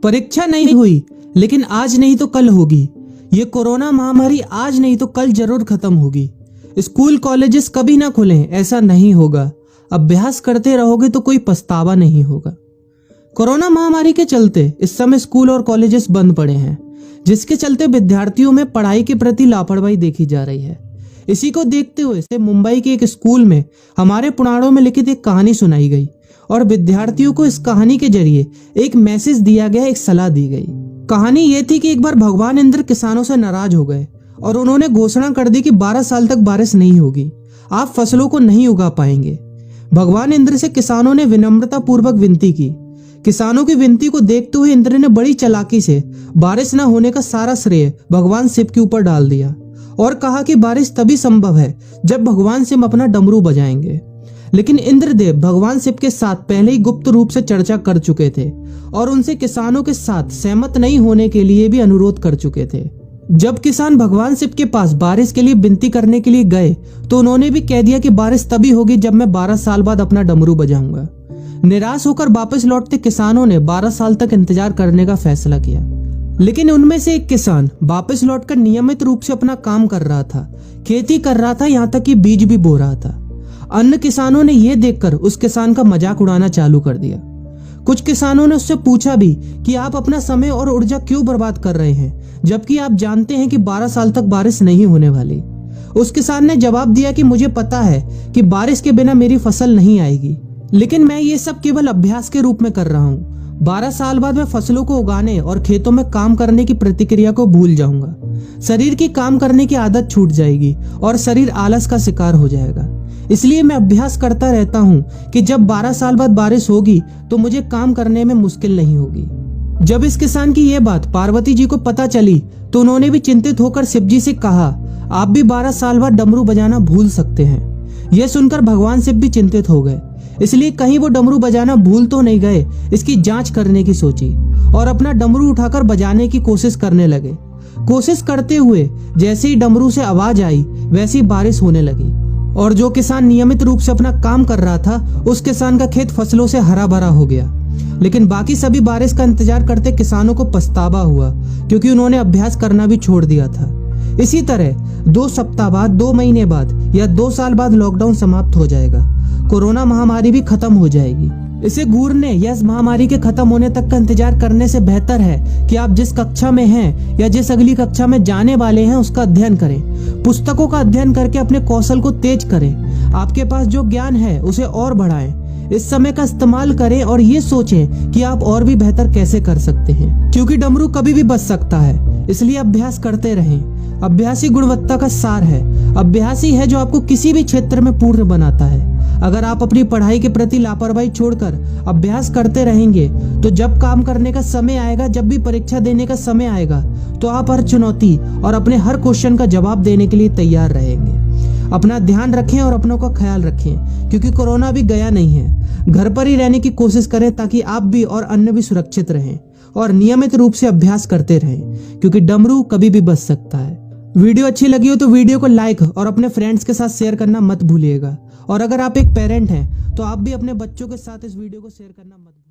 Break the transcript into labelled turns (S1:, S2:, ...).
S1: परीक्षा नहीं हुई, लेकिन आज नहीं तो कल होगी। ये कोरोना महामारी आज नहीं तो कल जरूर खत्म होगी। स्कूल कॉलेजेस कभी ना खुलें, ऐसा नहीं होगा। अभ्यास करते रहोगे तो कोई पछतावा नहीं होगा। कोरोना महामारी के चलते इस समय स्कूल और कॉलेजेस बंद पड़े हैं, जिसके चलते विद्यार्थियों में पढ़ाई के प्रति लापरवाही देखी जा रही है। इसी को देखते हुए मुंबई के एक स्कूल में हमारे पुराणों में लिखित एक कहानी सुनाई गई और विद्यार्थियों को इस कहानी के जरिए एक मैसेज दिया गया, एक सलाह दी गई। कहानी ये थी कि एक बार भगवान इंद्र किसानों से नाराज हो गए और उन्होंने घोषणा कर दी कि 12 साल तक बारिश नहीं होगी, आप फसलों को नहीं उगा पाएंगे। भगवान इंद्र से किसानों ने विनम्रता पूर्वक विनती की। किसानों की विनती को देखते हुए इंद्र ने बड़ी चालाकी से बारिश न होने का सारा श्रेय भगवान शिव के ऊपर डाल दिया और कहा कि बारिश तभी संभव है जब भगवान शिव अपना डमरू बजाएंगे। लेकिन इंद्रदेव भगवान शिव के साथ पहले ही गुप्त रूप से चर्चा कर चुके थे और उनसे किसानों के साथ सहमत नहीं होने के लिए भी अनुरोध कर चुके थे। जब किसान भगवान शिव के पास बारिश के लिए विनती करने के लिए गए तो उन्होंने भी कह दिया कि बारिश तभी होगी जब मैं 12 साल बाद अपना डमरू बजाऊंगा। निराश होकर वापस लौटते किसानों ने 12 साल तक इंतजार करने का फैसला किया। लेकिन उनमें से एक किसान वापस लौटकर नियमित रूप से अपना काम कर रहा था, खेती कर रहा था, यहाँ तक कि बीज भी बो रहा था। अन्य किसानों ने यह देखकर उस किसान का मजाक उड़ाना चालू कर दिया। कुछ किसानों ने उससे पूछा भी कि आप अपना समय और ऊर्जा क्यों बर्बाद कर रहे हैं, जबकि आप जानते हैं कि 12 साल तक बारिश नहीं होने वाली। उस किसान ने जवाब दिया कि मुझे पता है कि बारिश के बिना मेरी फसल नहीं आएगी, लेकिन मैं ये सब केवल अभ्यास के रूप में कर रहा हूँ। 12 साल बाद मैं फसलों को उगाने और खेतों में काम करने की प्रतिक्रिया को भूल जाऊंगा। शरीर की काम करने की आदत छूट जाएगी और शरीर आलस का शिकार हो जाएगा। इसलिए मैं अभ्यास करता रहता हूँ कि जब 12 साल बाद बारिश होगी तो मुझे काम करने में मुश्किल नहीं होगी। जब इस किसान की यह बात पार्वती जी को पता चली तो उन्होंने भी चिंतित होकर शिव जी से कहा, आप भी 12 साल बाद डमरू बजाना भूल सकते हैं। यह सुनकर भगवान शिव भी चिंतित हो गए, इसलिए कहीं वो डमरू बजाना भूल तो नहीं गए, इसकी जांच करने की सोची और अपना डमरू उठाकर बजाने की कोशिश करने लगे। कोशिश करते हुए जैसे ही डमरू से आवाज आई वैसी बारिश होने लगी और जो किसान नियमित रूप से अपना काम कर रहा था उस किसान का खेत फसलों से हरा भरा हो गया। लेकिन बाकी सभी बारिश का इंतजार करते किसानों को पछतावा हुआ, क्योंकि उन्होंने अभ्यास करना भी छोड़ दिया था। इसी तरह 2 सप्ताह बाद, 2 महीने बाद या 2 साल बाद लॉकडाउन समाप्त हो जाएगा। कोरोना महामारी भी खत्म हो जाएगी। इसे घूरने या इस महामारी के खत्म होने तक का इंतजार करने से बेहतर है कि आप जिस कक्षा में हैं या जिस अगली कक्षा में जाने वाले हैं उसका अध्ययन करें। पुस्तकों का अध्ययन करके अपने कौशल को तेज करें। आपके पास जो ज्ञान है उसे और बढ़ाएं। इस समय का इस्तेमाल करें और ये सोचें कि आप और भी बेहतर कैसे कर सकते हैं, क्योंकि डमरू कभी भी बच सकता है। इसलिए अभ्यास करते रहें। अभ्यास ही गुणवत्ता का सार है। अभ्यास ही है जो आपको किसी भी क्षेत्र में पूर्ण बनाता है। अगर आप अपनी पढ़ाई के प्रति लापरवाही छोड़कर अभ्यास करते रहेंगे तो जब काम करने का समय आएगा, जब भी परीक्षा देने का समय आएगा, तो आप हर चुनौती और अपने हर क्वेश्चन का जवाब देने के लिए तैयार रहेंगे। अपना ध्यान रखें और अपनों का ख्याल रखें, क्योंकि कोरोना भी गया नहीं है। घर पर ही रहने की कोशिश करें ताकि आप भी और अन्य भी सुरक्षित रहें और नियमित रूप से अभ्यास करते रहें, क्योंकि डमरू कभी भी बच सकता है। वीडियो अच्छी लगी हो तो वीडियो को लाइक और अपने फ्रेंड्स के साथ शेयर करना मत भूलिएगा। और अगर आप एक पेरेंट हैं तो आप भी अपने बच्चों के साथ इस वीडियो को शेयर करना मत भूलिएगा।